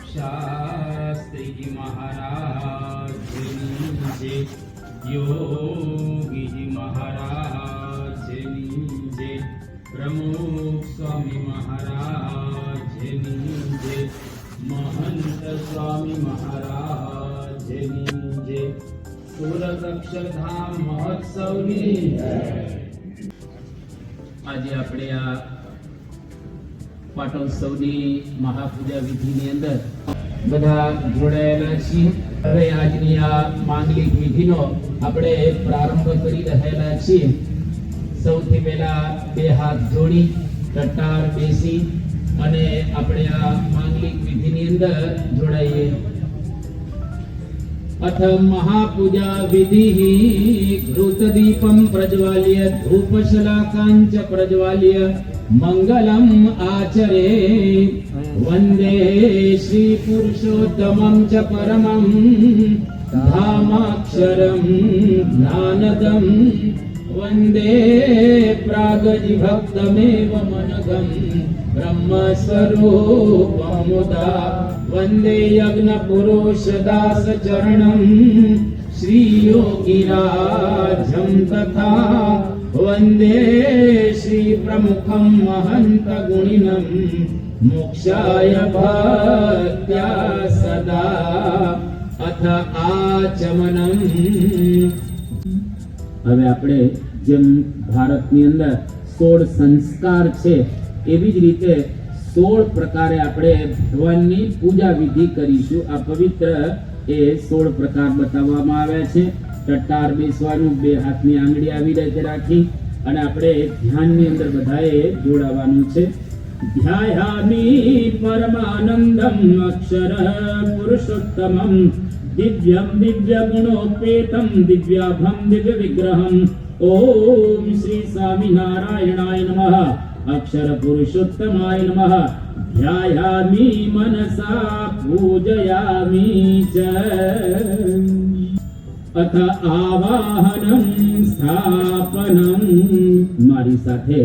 શાસ્ત્રી જી મહારાજની જય, યોગીજી મહારાજની જય, પ્રમુખ સ્વામી મહારાજની જય, મહંત સ્વામી મહારાજની જય, સુરત અક્ષરધામ મહોત્સવની જય। આજે આપણે આ પાટોત્સવની મહાપૂજા વિધિની અંદર બધા જોડાયેલા છીએ। હવે આજની આ માંગલિક વિધિનો આપણે પ્રારંભ કરી રહેલા છીએ। સૌથી પહેલા બે હાથ જોડી ટટ્ટાર બેસી અને આપણે આ માંગલિક વિધિની અંદર જોડાઈએ। अथ महापूजा विधिः घृतदीपं प्रज्वाल्य धूपशलाकाञ्च प्रज्वाल्य मंगलम् आचरे। वन्दे श्री पुरुषोत्तमं च परमं धामाक्षरं ज्ञानदं। वन्दे प्रागजिभक्तमेव मनघं ब्रह्मस्वरूपमुदा। वन्दे यज्ञपुरुषदास चरणं श्रीयोगिराजं तथा। वन्दे श्रीप्रमुखं महन्तगुणिनं मोक्षाय भक्त्या सदा। अथ आचमनम्। હવે આપણે જેમ ભારતની અંદર 16 સંસ્કાર છે એવી જ રીતે 16 પ્રકારે આપણે ભગવાનની પૂજા વિધિ કરીશું। આ પવિત્ર એ 16 પ્રકાર બતાવવામાં આવ્યા છે। ટટ્ટાર બેસવાનું, બે હાથની આંગળી આવી રીતે રાખી અને આપણે ધ્યાનની અંદર બધાએ જોડાવાનું છે। ધ્યાયામિ પરમાનંદમ અક્ષર પુરુષોત્તમમ दिव्यं दिव्यगुणोपेतं दिव्याभं दिव्य विग्रहं। ओम श्री स्वामी नारायणाय नमः अक्षर पुरुषोत्तमाय नमः। ध्यायामि मनसा पूजयामि च। अथ आवाहनं स्थापनं। मारी साथे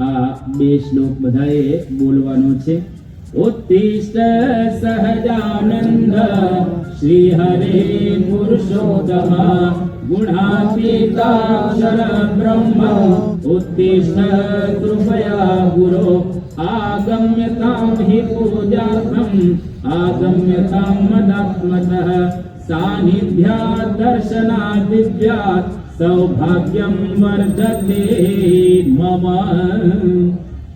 आ બે શ્લોક બધાએ બોલવાનો છે। उत्तिष्ठ सहजानंद श्री हरे पुरुषोत्तम गुणातीताक्षर ब्रह्म। उत्तिष्ठ कृपया गुरो आगम्यतां हि पूजार्थम् आगम्यतां मदात्मतः। सानिध्यात् दर्शनात् दिव्यात् सौभाग्यं वर्धते मम।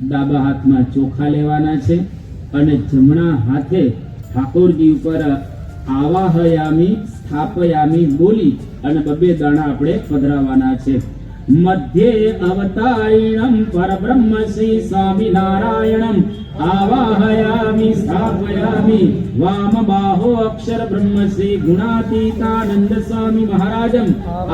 ડાબા હાથમાં ચોખા લેવાના છે અને જમણા હાથે ઠાકોરજી ઉપર આવાહયામી સ્થાપયામી બોલી અને બબે દાણા આપણે પધરાવવાના છે। મધ્યે અવતારિણમ પરબ્રહ્મ શ્રી સ્વામિનારાયણમ આવાહયામી સ્થાપયામી। વામ બાહો અક્ષર બ્રહ્મ શ્રી ગુણાતીતાનંદ સ્વામી મહારાજમ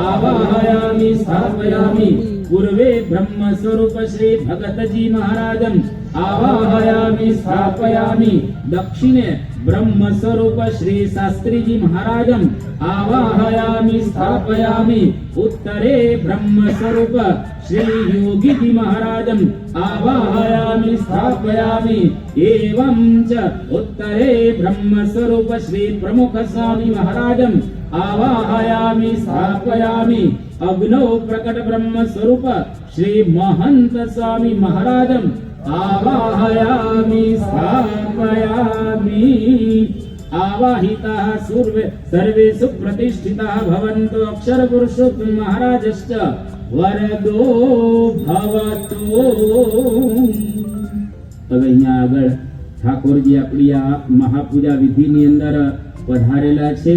આવાહયામી સ્થાપયામી। पूर्वे ब्रह्म स्वरूप श्री भगतजी महाराजं आवाहयामि स्थापयामि। दक्षिणे ब्रह्म स्वरूप श्री शास्त्री जी महाराजं आवाहयामि स्थापयामि। उत्तरे ब्रह्म स्वरूप श्री योगी जी महाराजं आवाहयामि स्थापयामि। एवं च उत्तरे ब्रह्म स्वरूप श्री प्रमुख स्वामी महाराजं आवाहयामि स्थापयामि। अग्नौ प्रकट ब्रह्म स्वरूप श्री महंत स्वामी महाराजं आवाहयामि स्थापयामि। आवाहिताः सर्वे सुप्रतिष्ठिताः भवन्तु। अक्षर पुरुषोत्तम महाराजश्च वरदो भवतु। હવે અહીંયા આગળ ઠાકોરજી આપણી આ મહાપૂજા વિધિની અંદર પધારેલા છે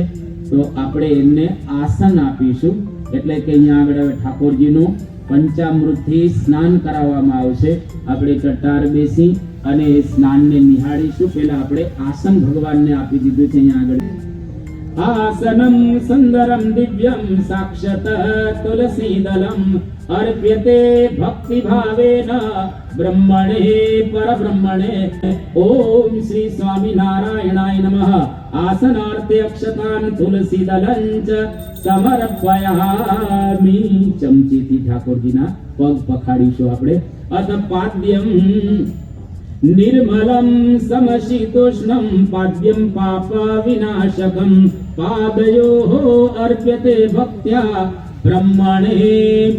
તો આપણે એમને આસન આપીશું। એટલે કે અહીંયા આગળ હવે ઠાકોરજીનું પંચામૃતથી સ્નાન કરાવવામાં આવશે। આપણે ટટ્ટાર બેસી અને સ્નાનને નિહાળીશું। પહેલા આપણે આસન ભગવાનને આપી દીધું છે। અહીંયા આગળ आसनं सुंदरं दिव्यं साक्षात् तुलसीदलम् अर्प्यते भक्तिभावेन ब्रह्मणे परब्रह्मणे। ओम श्री स्वामी नारायणाय नमः। आसनार्थे अक्षतान् तुलसीदलञ्च समर्पयामि। चमचीથી ઠાકોરજીના પગ પખાડીશું આપણે। અથ પાદ્યમ निर्मलं समशीतोष्णं पाद्यं पापविनाशकं पादयोः अर्प्यते भक्त्या ब्रह्मणे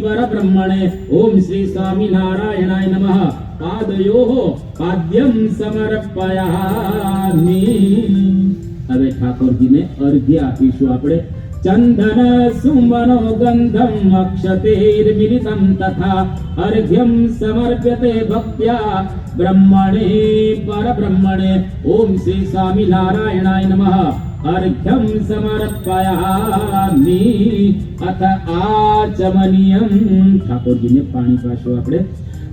परब्रह्मणे। ओम श्री स्वामिनारायणाय नमः। पादयोः पाद्यं समर्पयामि। હવે ઠાકોરજીને અર્ઘ્ય આપીશું આપણે। चंदन सुमनो गंधम अक्षतेर्मिलितं तथा अर्घ्यं समर्प्यते भक्त्या ब्रह्मणे परब्रह्मणे। ओम श्री स्वामिनारायणाय नमः। अर्घ्यं समर्पयामि। अथ आचमनीयं ठाकुरजीने पाणी पाशो आपणे।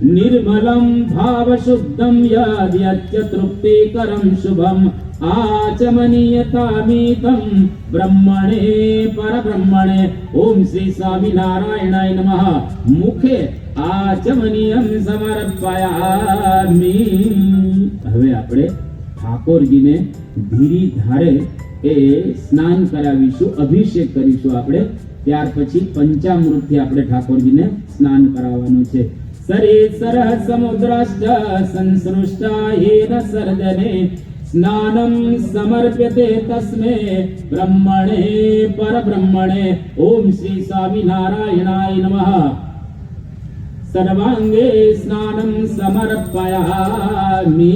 निर्मलं भावशुद्धं यद्यच्च तृप्तिकरं शुभं आचमनीयतामितं ब्रह्मणे परब्रह्मणे। ओम श्री स्वामिनारायणाय नमः। मुखे आचमनीयं समर्पयामि। હવે આપણે ઠાકોરજીને ધીરી ધારે એ સ્નાન કરાવીશું, અભિષેક કરીશું આપણે। ત્યાર પછી પંચામૃતથી આપણે ઠાકોરજીને સ્નાન કરાવવાનું છે। સરેસરઃ સમુદ્રશ્ચ સંસૃષ્ટા યેન સર્જને स्नानं समर्प्यते तस्मै ब्रह्मणे परब्रह्मणे। ओम श्री स्वामिनारायणाय नमः। सर्वांगे स्नानं समर्पयामि।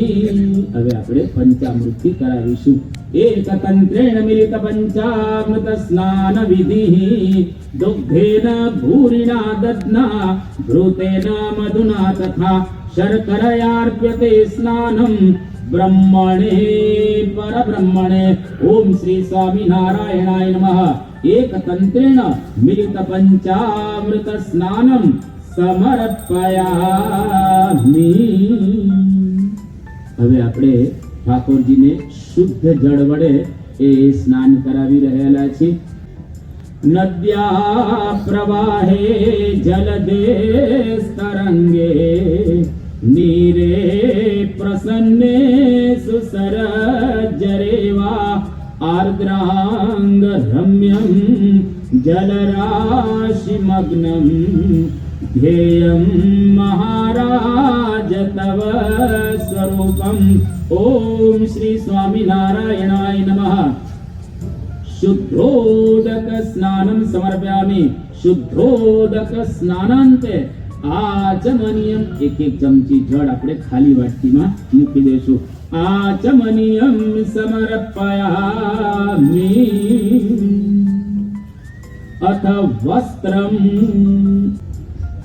હવે આપણે પંચામૃતથી કરાવીશું। एकतंत्रेण मिलित पंचामृत स्नान विधिः दुग्धेन भूरिणा दध्ना घृतेन मधुना तथा शर्करयार्प्यते स्नानं ब्रह्मणे परब्रह्मणे। ओम श्री स्वामिनारायणाय नमः। एकतंत्रेण मिलित पंचामृत स्नानं समर्पयामि। હવે આપણે ઠાકોરજીને શુદ્ધ જળ વડે એ સ્નાન કરાવી રહેલા છે। નદ્યા પ્રવાહે જલદે તરંગે नीरे प्रसन्ने सुसरजरेवा आर्द्रांग रम्यं जलराशिमग्नं ध्येयं महाराज तव स्वरूपम्। ओम श्री स्वामिनारायणाय नमः। शुद्धोदक स्नानं समर्पयामि। शुद्धोदक स्नानांते आचमनीयम एक एक चमची जल આપણે ખાલી વાટકીમાં મૂકી દેશું। आचमनीयम समर्पयामि। अथ वस्त्रम।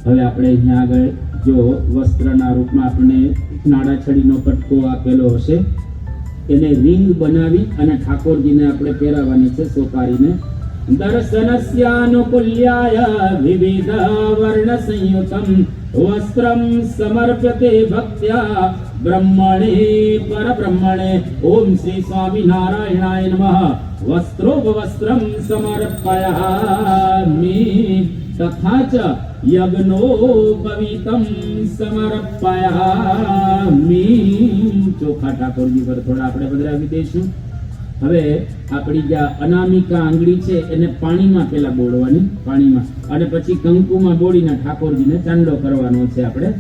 હવે આપણે અહીંયા આગળ જો વસ્ત્રના રૂપમાં આપણે નાડાછડીનો કટકો આપેલો હશે, એને રિંગ બનાવી અને ઠાકોરજીને આપણે પહેરાવવાની છે સોપારીને। दर्शनस्यानुकूल्याय विविध वर्ण संयुतं वस्त्रं समर्प्यते भक्त्या ब्रह्मणे परब्रह्मणे। ओम श्री स्वामिनारायणाय नमः। वस्त्रोपवस्त्रं समर्पयामि। तथा च यज्ञोपवीतं समर्पयामि। ચોખા ઠાકોરજી પર થોડા આપણે પધરાવી દઈશું। હવે આપણી જે અનામિકા આંગળી છે એને પાણીમાં પહેલા બોળવાની, પાણીમાં, અને પછી કંકુમાં બોળીને ઠાકોરજીને ચાંદલો કરવાનો છે આપણે।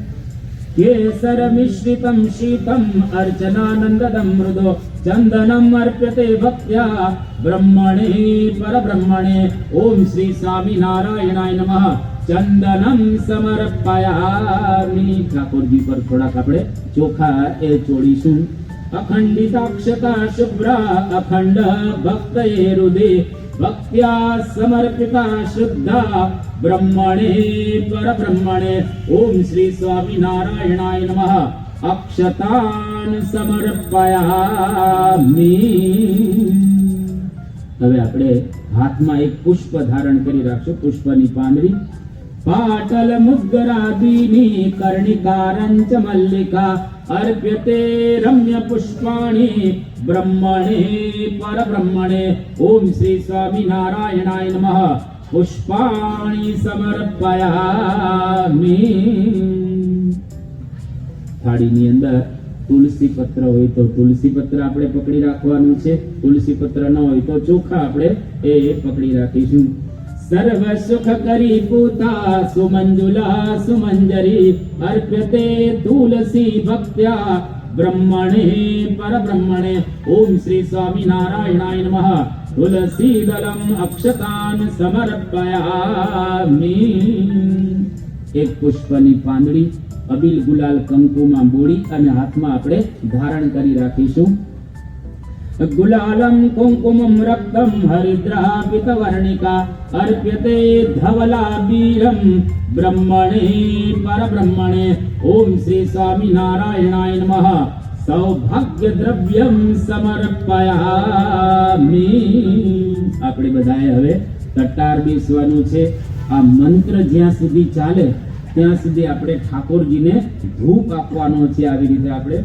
કેસર મિશ્રિતમ શીતમ અર્ચનાનંદદમ મૃદો ચંદનમ અર્પ્યતે ભક્ત્યા બ્રહ્મણે પરબ્રહ્મણે। ઓમ શ્રી સ્વામિનારાયણાય નમઃ। ચંદનમ સમર્પયામિ। ઠાકોરજી પર થોડાક આપણે ચોખા એ ચોળીશું। अखंडिताक्षता शुभ्रा अखंड भक्तये हृदे भक्त्या समर्पिता शुद्धा ब्रह्मणे परब्रह्मणे। ओम श्री स्वामिनारायणाय नमः। अक्षतान समर्पयामि। હવે આપણે હાથમાં એક પુષ્પ ધારણ કરી રાખશું, પુષ્પની પાંદડી। पाटल मुद्गरादीनि कर्णिकारञ्च मल्लिका अर्प्यते रम्य पुष्पाणि ब्रह्मणे परब्रह्मणे। ओम श्री स्वामिनारायणाय नमः। पुष्पाणि समर्पयामि। થાળીની અંદર તુલસી પત્ર હોય તો તુલસી પત્ર આપણે પકડી રાખવાનું છે, તુલસી પત્ર ન હોય તો ચોખા આપણે એ પકડી રાખીશું। सर्व सुख करी पूता सुमंजुला सुमंजरी अर्प्यते तुलसी भक्त्या ब्रह्मणे परब्रह्मणे ओम श्री स्वामी नारायणाय नमः तुलसीदलम अक्षतान समर्पयामि एक पुष्पनी પાંદડી અબીલ ગુલાલ કંકુમાં બોળી અને હાથમાં આપણે ધારણ કરી રાખીશું गुलालं कुंकुमं रक्तं हरिद्रापितवर्णिका अर्प्यते धवलाबीरं ब्रह्मणे परब्रह्मणे ओम श्री स्वामी नारायणाय नमः सौभाग्यद्रव्यं समर्पयामि આપણે બધાએ હવે તટાર બેસવાનું છે આ મંત્ર જ્યાં સુધી ચાલે ત્યાં સુધી આપણે ઠાકોરજીને ધૂપ આપવાનો છે આવી રીતે આપણે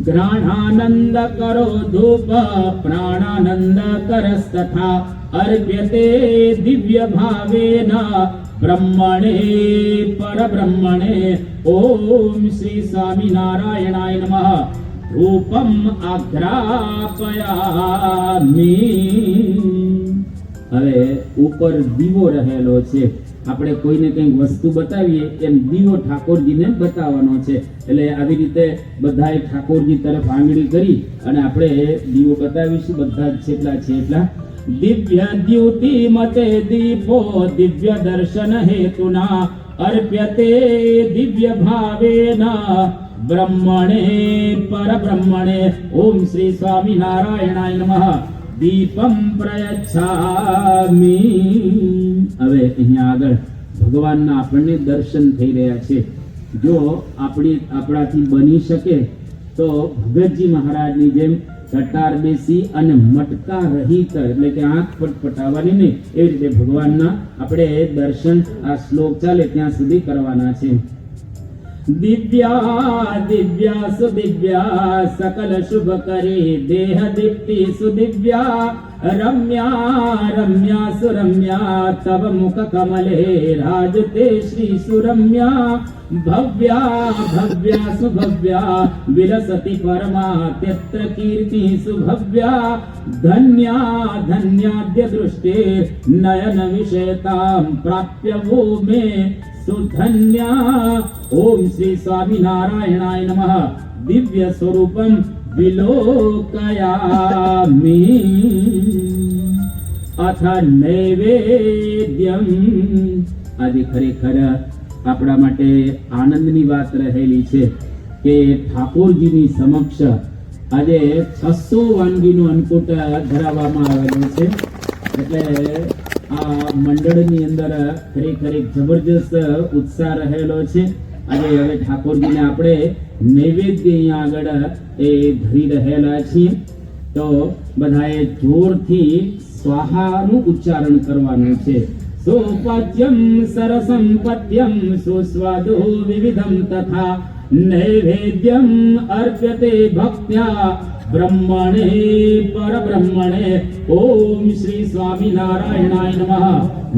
ग्रहणानंद करो धूप प्राणानंद करस्तथा अर्प्यते दिव्य भावेन ब्रह्मणे परब्रह्मणे ओम श्री स्वामी नारायणाय नमः धूपम आघ्रापयामि હવે ઉપર દીવો રહેલો છે આપણે કોઈને કંઈક વસ્તુ બતાવીએ એમ દીવો ઠાકોરજીને બતાવવાનો છે એટલે આવી રીતે બધાએ ઠાકોરજી તરફ આંગળી કરી અને આપણે દીવો બતાવીશું બધા જ જેટલા છે એટલા દિવ્ય દ્યુતિ મતે દીપો દિવ્ય દર્શન હેતુના अर्प्यते दिव्य भावेन ब्रह्मणे परब्रह्मणे ओम श्री स्वामी नारायणाय नमः दीपम प्रयच्छामि। હવે અહીંયા આગળ ભગવાનના આપણને દર્શન થઈ રહ્યા છે। જો આપણાથી બની શકે તો ભગતજી મહારાજની જેમ કટાર બેસી અને મટકા રહિત એટલે કે આંખ પટપટાવવાની નહીં, એવી રીતે ભગવાનના આપણે દર્શન આ શ્લોક ચાલે ત્યાં સુધી કરવાના છે। दिव्या दिव्या सुदिव्या सकल शुभ करे देह दीप्ति सुदिव्या रम्या रम्या सुरम्या तव मुख कमले राजते श्री सुरम्या भव्या भव्या सुभव्या विलसति परमा त्यत्र कीर्ति सुभव्या धन्या धन्याद्य दृष्टे नयन विषयतां प्राप्य वो मे सुधन्या। ओम श्री स्वामी नारायणाय नमः दिव्य स्वरूपम विलोकयामि। अथ नैवेद्यम આજે ખરેખર આપણા માટે આનંદની વાત રહેલી છે કે ઠાકોરજીની સમક્ષ આજે 600 વાનગીનો અન્નકૂટ ધરાવવામાં આવેલો છે। એટલે આ મંડળની અંદર ખરેખર એક જબરજસ્ત ઉત્સાહ રહેલો છે। આજે હવે ઠાકોરજીને આપણે નૈવેદ્ય અહીંયા આગળ એ ધરી રહેલા છીએ, તો બધાએ જોરથી સ્વાહાનું ઉચ્ચારણ કરવાનું છે। सोपाच्यं सरसं पद्यं सुस्वादो विविधं तथा नैवेद्यम् अर्प्यते भक्त्या ब्रह्मणे परब्रह्मणे ओम श्री स्वामी नारायणाय नमः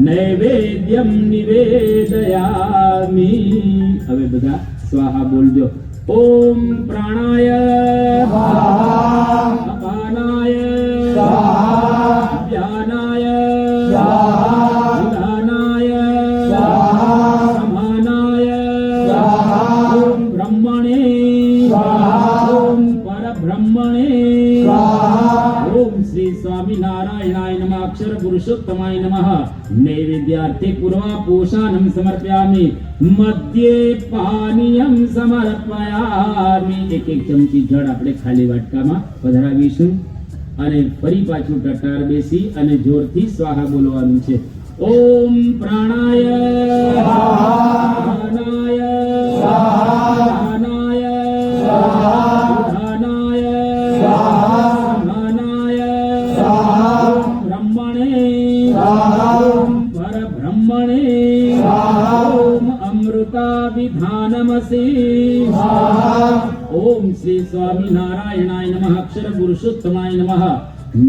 नैवेद्यं निवेदयामि। હવે બધા સ્વાહા બોલજો। ओम प्राणाय स्वाहा अपानाय स्वाहा व्यानाय स्वाहा उदानाय स्वाहा समानाय स्वाहा ओम ब्रह्मणे स्वाहा ओम परब्रह्मणे स्वाहा ओम श्री स्वामी नारायणाय नमः अक्षर पुरुषोत्तमाय नमः नैवेद्यार्थे पूर्वापोषानं समर्पयामि मध्ये पानीयं समर्पयामि। एक एक चमची जळ આપણે ખાલી વાટકામાં પધરાવીશું અને ફરી પાછું ટટાર બેસી અને જોરથી સ્વાહા બોલવાનું છે। ઓમ પ્રાણાય સ્વાહા અનાય સ્વાહા અનાય સ્વાહા ઉદાનાય સ્વાહા સમાનાય સ્વાહા બ્રહ્મણે સ્વાહા ઓમ પરબ્રહ્મણે સ્વાહા ઓમ अमृताभिधानमसि स्वाहा ओम श्री स्वामी नारायणाय नमः अक्षर पुरुषोत्तमाय नमः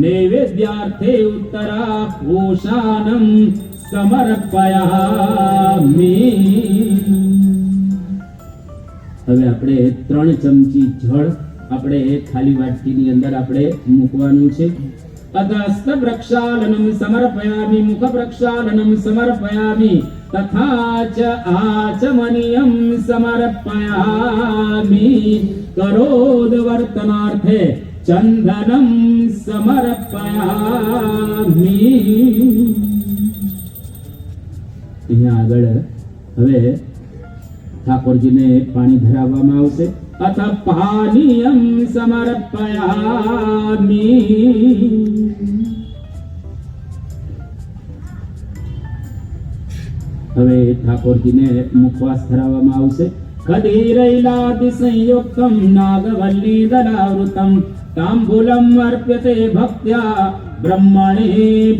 नैवेद्यार्थे उत्तरा पोषानं समर्पयामि। હવે આપણે 3 ચમચી જળ આપણે ખાલી વાટકીની અંદર આપણે મૂકવાનું છે। अगस्त प्रक्षालनं समर्पयामि मुख प्रक्षालनं समर्पयामि तथा च आचमनीयं समर्पयामि करोद वर्तनार्थे चंदनम समर्पयामि। અહીંયા આગળ હવે ઠાકોરજીને પાણી ધરાવવામાં આવશે। अथ पानीयं समर्पयामि। હવે ઠાકોરજીને મુખવાસ ધરાવવામાં આવશે। કદીરૈલાદિ સંયુક્તમ નાગવલ્લી દલાવૃતમ તાંબૂલમ અર્પ્યતે ભક્ત્યા બ્રહ્મણે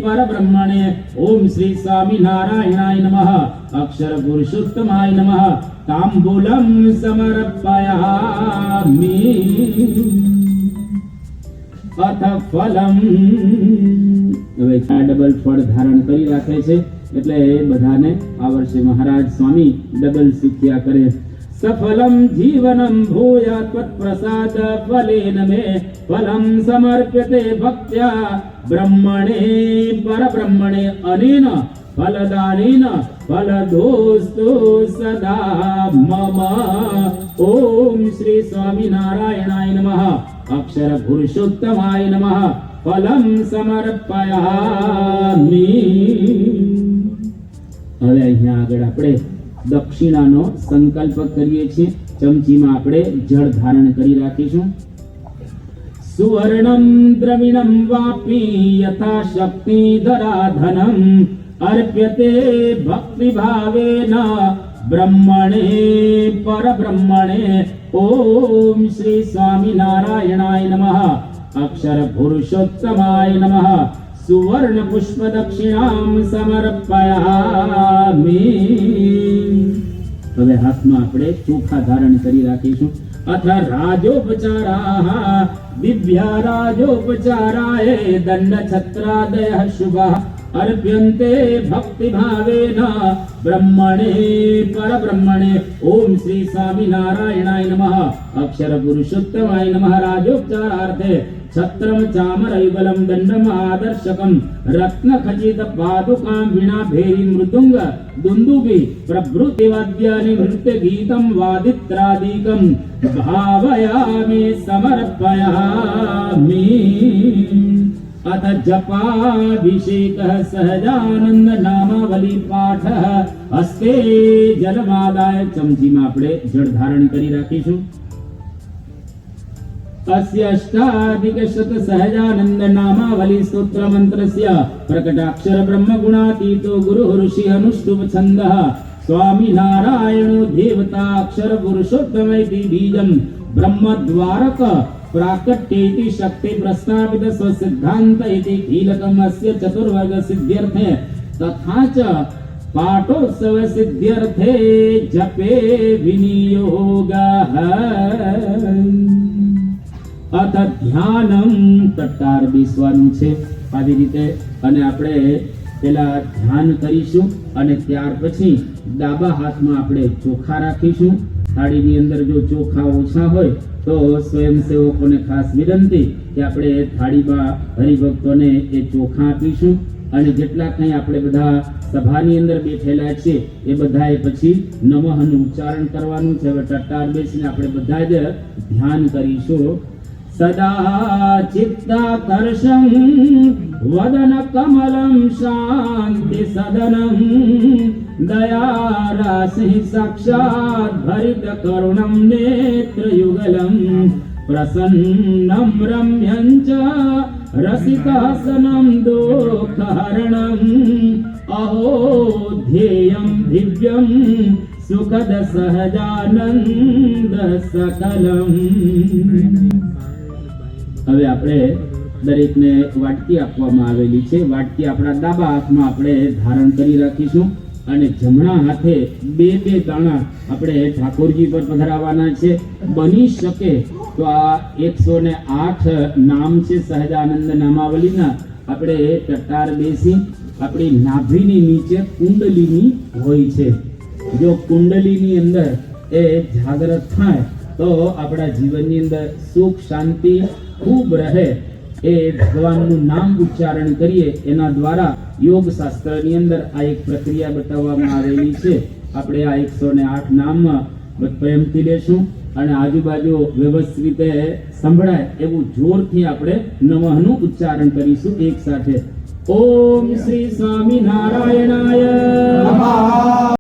પરબ્રહ્મણે। ઓમ શ્રી સ્વામિનારાયણાય નમઃ અક્ષર પુરુષોત્તમાય નમઃ તાંબૂલમ સમર્પયામિ। અથ ફલમ, હવે આ ડબલ ફળ ધારણ કરી રાખે છે એટલે બધાને આ વર્ષે મહારાજ સ્વામી ડબલ સુખ્યા કરે। સફલમ જીવનમ ભૂયા ત્વત્પ્રસાદ ફલેન મે ફલમ સમર્પ્યતે ભક્ત્યા બ્રહ્મણે પરબ્રહ્મણે અનેન ફલદાનેન ફલદોસ્તુ સદા મમ। ઓમ શ્રી સ્વામિનારાયણાય નમઃ અક્ષર પુરુષોત્તમાય નમઃ ફલમ સમર્પયામિ। હવે અહીંયા આગળ આપણે દક્ષિણાનો સંકલ્પ કરીએ છીએ। ચમચીમાં આપણે જળ ધારણ કરી રાખીશું। સુવર્ણમ દ્રવિણમ વાપી યથા શક્તિ ધરાધનમ અર્પ્યતે ભક્તિ ભાવેન બ્રહ્મણે પરબ્રહ્મણે। ઓમ શ્રી સ્વામિનારાયણાય નમઃ અક્ષર પુરુષોત્તમાય નમઃ સુવર્ણ પુષ્પ દક્ષિણામ સમર્પયામિ। હવે હાથમાં આપણે ચોખા ધારણ કરી રાખીશું। અથ રાજોપચારાઃ દિવ્યા રાજોપચારાય દંડ છત્રાદય શુભઃ અર્પ્યન્તે ભક્તિ ભાવેન બ્રહ્મણે પરબ્રહ્મણે। ઓમ શ્રી સ્વામિનારાયણાય નમઃ અક્ષર પુરુષોત્તમાય નમઃ રાજોપચારાર્થે છત્રમ ચામરયુગલમ દંડમ આદર્શકમ રત્ન ખચિત પાદુકામ વીણા ભેરી મૃદુંગ દુંદુભી પ્રભૃતિ વાદ્યાનિ નૃત્ય ગીતમ વાદિત્રાદિકમ ભાવયામિ સમર્પયામિ। અથ જપાભિષેકઃ સહજાનંદ નામાવલી પાઠઃ હસ્તે જલમાદાય, ચમચીમાં આપણે જળ ધારણ કરી રાખીશું। अस्य अष्टाधिकशत सहजानंद नामावली स्तोत्र मंत्रस्य प्रकटाक्षर ब्रह्म गुणातीतो गुरु ऋषि अनुष्टुप छंदः स्वामी नारायणो देवता अक्षर पुरुषोत्तम इति बीजं ब्रह्म द्वारक प्राकट्येति शक्ति प्रस्तावित स्वसिद्धांत इति कीलकम् अस्य चतुर्वर्ग सिद्ध्यर्थे तथा च पाठोत्सव सिद्ध्यर्थे जपे विनियोगः। અથ ધ્યાનમ, તટ્ટાર બેસવાનું છે આવી રીતે, અને આપણે પેલા ધ્યાન કરીશું અને ત્યાર પછી ડાબા હાથમાં આપણે ચોખા રાખીશું। થાળીની અંદર જો ચોખા ઓછા હોય તો સ્વયંસેવકોને ખાસ વિનંતી કે આપણે થાળીમાં હરિભક્તોને એ ચોખા આપીશું। અને જેટલા કંઈ આપણે બધા સભાની અંદર બેઠેલા છે એ બધાએ પછી નમઃનું ઉચ્ચારણ કરવાનું છે। હવે તટ્ટાર બેસીને આપણે બધા જ ધ્યાન કરીશું। सदा चित्ताकर्षं वदन कमलं शांति सदनं दया राशि साक्षात् भरित करुणं नेत्रयुगलं प्रसन्नं रम्यं च रसिकहसनं दुःखहरणं अहो ध्येयं दिव्यं सुखद सहजानंद सकलम। હવે આપણે દરેકને વાટકી આપવામાં આવેલી છે। વાટકી આપણા ડાબા હાથમાં આપણે ધારણ કરી રાખીશું અને જમણા હાથે બે દાણા આપણે ઠાકોરજી પર પધરાવવાના છે। બની શકે તો આ 108 નામ છે સહજાનંદ નામાવલીના, આપણે તટ્ટાર બેસી આપણી નાભીની નીચે કુંડલીની હોય છે। જો કુંડલીની અંદર એ જાગૃત થાય તો આપણા જીવનની અંદર સુખ શાંતિ ખૂબ રહે। એ ભગવાનનું નામ ઉચ્ચારણ કરીએ એના દ્વારા યોગ શાસ્ત્રની અંદર આ એક પ્રક્રિયા બતાવવામાં આવેલી છે. આપણે આ 108 નામ પ્રેમથી લેશું અને આજુબાજુ વ્યવસ્થિત રીતે સંભળાય એવું જોરથી આપણે નમઃનું ઉચ્ચારણ કરીશું એક સાથે. ઓમ શ્રી સ્વામિનારાયણાય નમઃ.